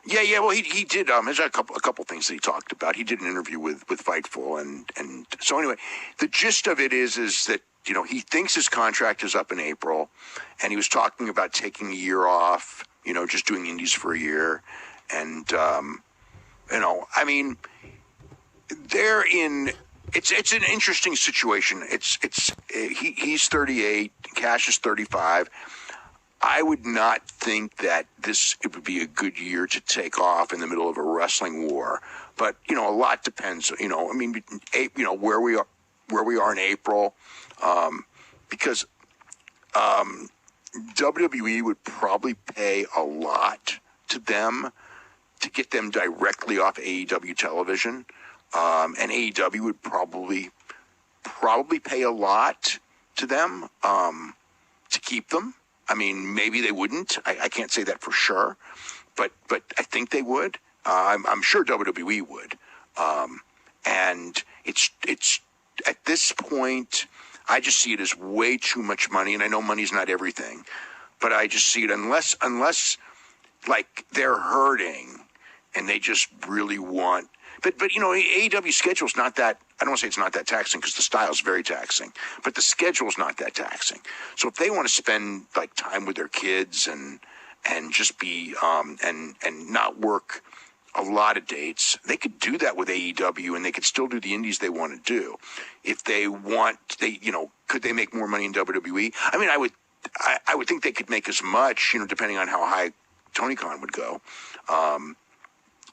Yeah. Well, he did. There's a couple things that he talked about. He did an interview with Fightful, and so anyway, the gist of it is that he thinks his contract is up in April, and he was talking about taking a year off. Just doing indies for a year, and I mean, they're in. It's an interesting situation. He's 38, Cash is 35. I would not think that it would be a good year to take off in the middle of a wrestling war, but a lot depends. I mean, where we are in April, because WWE would probably pay a lot to them to get them directly off AEW television, and AEW would probably pay a lot to them to keep them. I mean, maybe they wouldn't. I can't say that for sure, but I think they would. I'm sure WWE would. And it's at this point, I just see it as way too much money. And I know money's not everything, but I just see it unless like they're hurting and they just really want. But AEW schedule's not that. I don't want to say it's not that taxing because the style's very taxing, but the schedule's not that taxing. So if they want to spend like time with their kids and just be and not work a lot of dates, they could do that with AEW, and they could still do the indies they want to do. If they want, could they make more money in WWE? I mean, I would think they could make as much, depending on how high Tony Khan would go.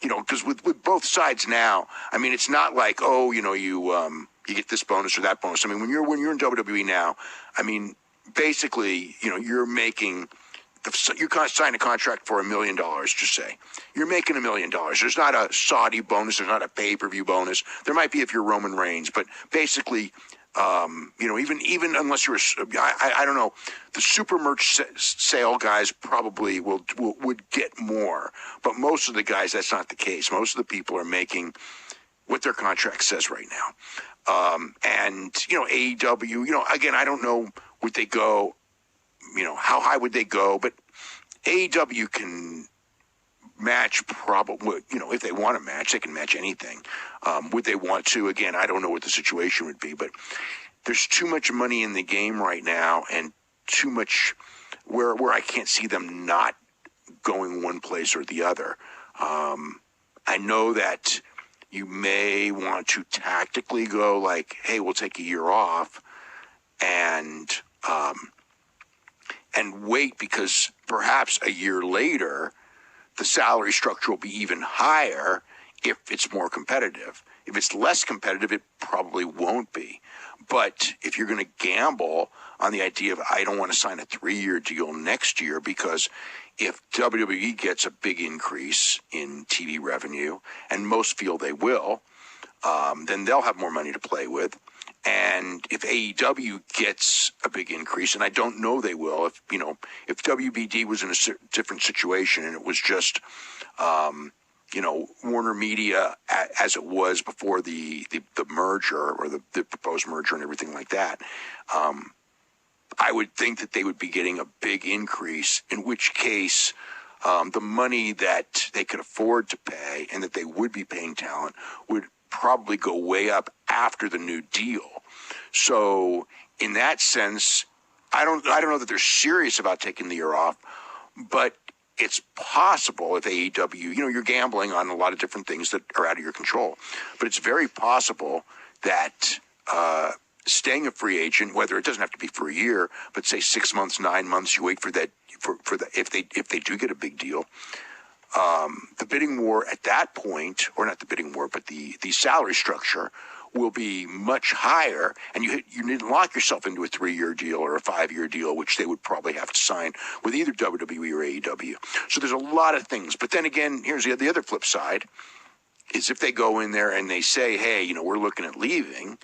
Because with both sides now, I mean, it's not like, you get this bonus or that bonus. I mean, when you're in WWE now, I mean, basically, you're making. You can't sign a contract for $1 million, just say. You're making $1 million. There's not a Saudi bonus. There's not a pay-per-view bonus. There might be if you're Roman Reigns, but basically, even unless you're, I don't know, the super merch sale guys probably would get more, but most of the guys, that's not the case. Most of the people are making what their contract says right now. And AEW, again, I don't know, would they go, how high would they go? But AEW can match probably, if they want to match, they can match anything. Would they want to? Again, I don't know what the situation would be, but there's too much money in the game right now and too much where I can't see them not going one place or the other. I know that you may want to tactically go like, hey, we'll take a year off and wait, because perhaps a year later, the salary structure will be even higher if it's more competitive. If it's less competitive, it probably won't be. But if you're going to gamble on the idea of, I don't want to sign a 3-year deal next year, because if WWE gets a big increase in TV revenue, and most feel they will, then they'll have more money to play with. And if AEW gets a big increase, and I don't know they will, if WBD was in a different situation and it was just, Warner Media as it was before the merger or the proposed merger and everything like that, I would think that they would be getting a big increase, in which case the money that they could afford to pay and that they would be paying talent would probably go way up after the new deal. So in that sense, I don't know that they're serious about taking the year off, but it's possible if AEW, you're gambling on a lot of different things that are out of your control, but it's very possible that staying a free agent, whether it doesn't have to be for a year, but say 6 months, 9 months, you wait for that for the if they do get a big deal. The bidding war at that point, or not the bidding war, but the salary structure will be much higher, and you need to lock yourself into a 3-year deal or a 5-year deal, which they would probably have to sign with either WWE or AEW. So there's a lot of things. But then again, here's the other flip side, is if they go in there and they say, hey, we're looking at leaving,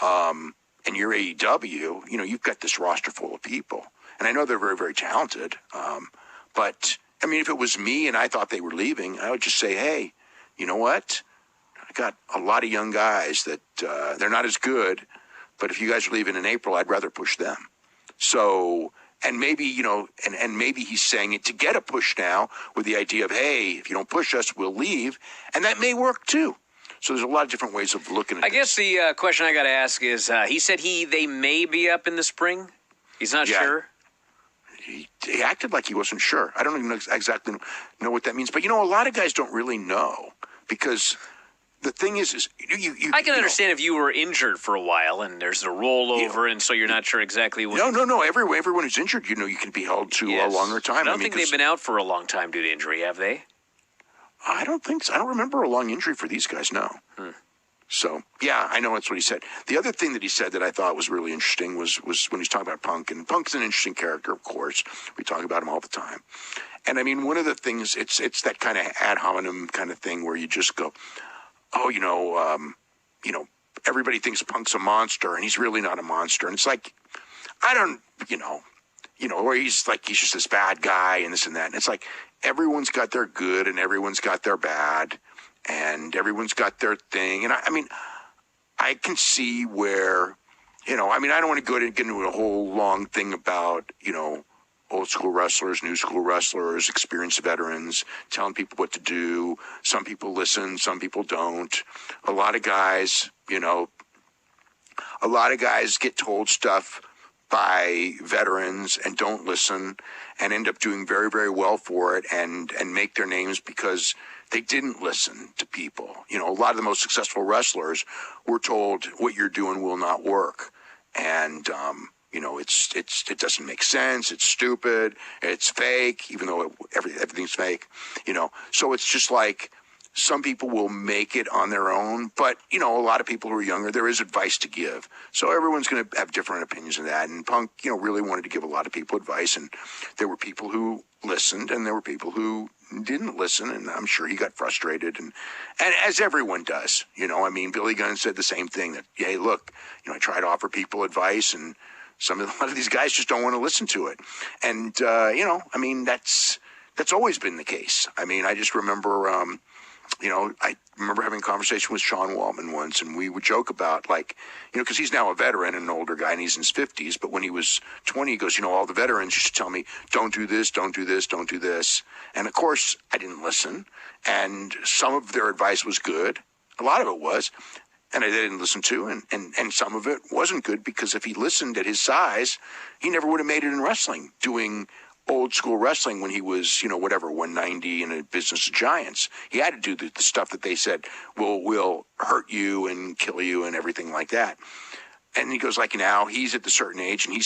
and you're AEW, you've got this roster full of people. And I know they're very, very talented, but I mean, if it was me and I thought they were leaving, I would just say, hey, you know what? I got a lot of young guys that they're not as good, but if you guys are leaving in April, I'd rather push them. So And maybe, and maybe he's saying it to get a push now with the idea of, hey, if you don't push us, we'll leave. And that may work too. So there's a lot of different ways of looking at it. I guess the question I got to ask is, he said they may be up in the spring. He's not sure. He acted like he wasn't sure. I don't even exactly know what that means. But, a lot of guys don't really know because the thing is I can understand if you were injured for a while and there's a rollover and so you're not sure exactly what. No. Everyone who's injured, you can be held to a longer time. I don't think they've been out for a long time due to injury, have they? I don't think so. I don't remember a long injury for these guys, no. So, yeah, I know that's what he said. The other thing that he said that I thought was really interesting was when he's talking about Punk. And Punk's an interesting character, of course. We talk about him all the time. And, I mean, one of the things, it's that kind of ad hominem kind of thing where you just go, oh, everybody thinks Punk's a monster, and he's really not a monster. And it's like, I don't, or he's just this bad guy and this and that. And it's like, everyone's got their good and everyone's got their bad, and everyone's got their thing. And I mean, I can see where, I don't want to get into a whole long thing about, old school wrestlers, new school wrestlers, experienced veterans, telling people what to do. Some people listen, some people don't. A lot of guys get told stuff by veterans and don't listen and end up doing very, very well for it and make their names because they didn't listen to people. A lot of the most successful wrestlers were told what you're doing will not work. And, it doesn't make sense. It's stupid. It's fake, even though everything's fake, So it's just like some people will make it on their own. But, a lot of people who are younger, there is advice to give. So everyone's going to have different opinions of that. And Punk, really wanted to give a lot of people advice. And there were people who listened and there were people who didn't listen. And I'm sure he got frustrated. And as everyone does, Billy Gunn said the same thing that, hey, look, I try to offer people advice and a lot of these guys just don't want to listen to it. And, that's always been the case. I just remember, I remember having a conversation with Sean Waltman once, and we would joke about, because he's now a veteran and an older guy, and he's in his 50s. But when he was 20, he goes, all the veterans used to tell me, don't do this, don't do this, don't do this. And, of course, I didn't listen. And some of their advice was good. A lot of it was. And I didn't listen to, and some of it wasn't good because if he listened at his size, he never would have made it in wrestling, doing old school wrestling when he was, 190 in a business of giants. He had to do the stuff that they said will hurt you and kill you and everything like that. And he goes, now he's at the certain age and he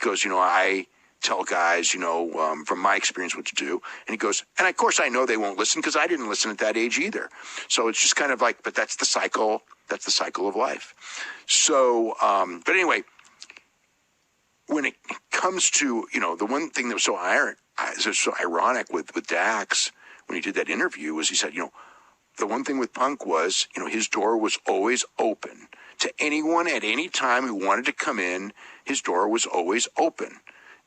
goes, I tell guys, from my experience what to do. And he goes, and of course I know they won't listen because I didn't listen at that age either. So it's just kind of like, but that's the cycle. That's the cycle of life. So, but anyway, when it comes to, the one thing that was so ironic with Dax when he did that interview was he said, the one thing with Punk was, his door was always open to anyone at any time who wanted to come in. His door was always open.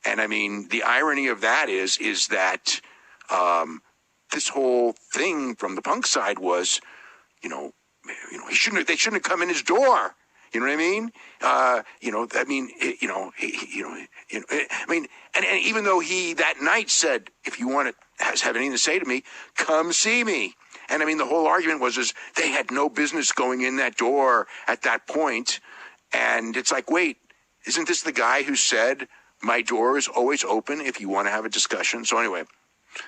And the irony of that is that this whole thing from the Punk side was, they shouldn't have come in his door. You know what I mean? And even though he that night said, if you want to have anything to say to me, come see me. And the whole argument was they had no business going in that door at that point. And it's like, wait, isn't this the guy who said my door is always open if you want to have a discussion? So anyway,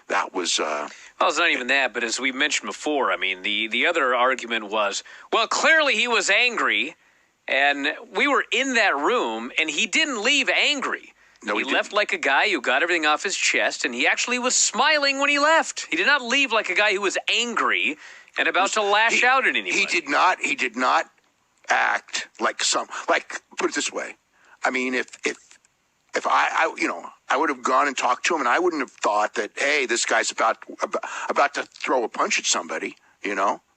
that was... Well, it's not even that, but as we mentioned before, the other argument was, well, clearly he was angry, and we were in that room, and he didn't leave angry. No, he left like a guy who got everything off his chest, and he actually was smiling when he left. He did not leave like a guy who was angry and about to lash out at anyone. He did not act like put it this way. If I would have gone and talked to him, and I wouldn't have thought that, hey, this guy's about to throw a punch at somebody,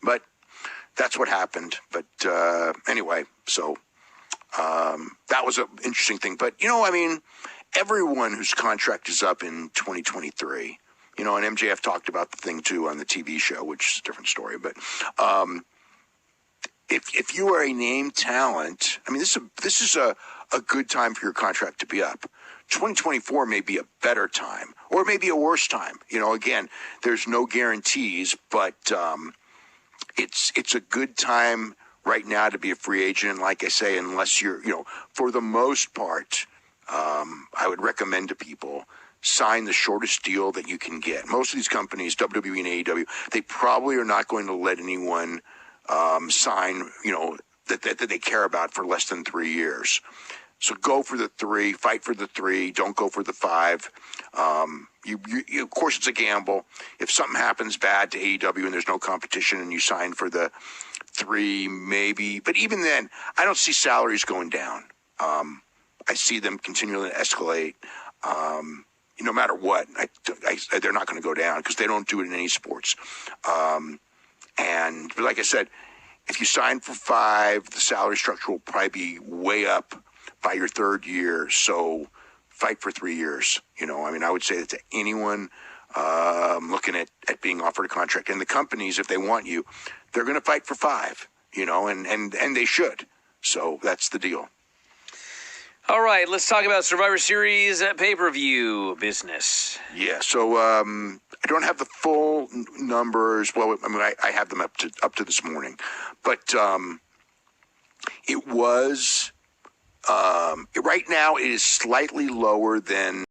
But that's what happened. But anyway, so that was an interesting thing. But everyone whose contract is up in 2023, and MJF talked about the thing too on the TV show, which is a different story. But if you are a named talent, this is a good time for your contract to be up. 2024 may be a better time or maybe a worse time. Again, there's no guarantees, but it's a good time right now to be a free agent. Like I say, unless you're, for the most part, I would recommend to people sign the shortest deal that you can get. Most of these companies, WWE and AEW, they probably are not going to let anyone sign, that they care about for less than 3 years. So go for the 3, fight for the 3, don't go for the 5. Of course, it's a gamble. If something happens bad to AEW and there's no competition and you sign for the 3, maybe. But even then, I don't see salaries going down. I see them continually escalate. No matter what, they're not going to go down because they don't do it in any sports. But like I said, if you sign for 5, the salary structure will probably be way up by your 3rd year. So fight for 3 years. I would say that to anyone looking at being offered a contract. And the companies, if they want you, they're going to fight for 5, and they should. So that's the deal. All right, let's talk about Survivor Series pay-per-view business. Yeah, so I don't have the full numbers. Well, I have them up to this morning, but it was right now it is slightly lower than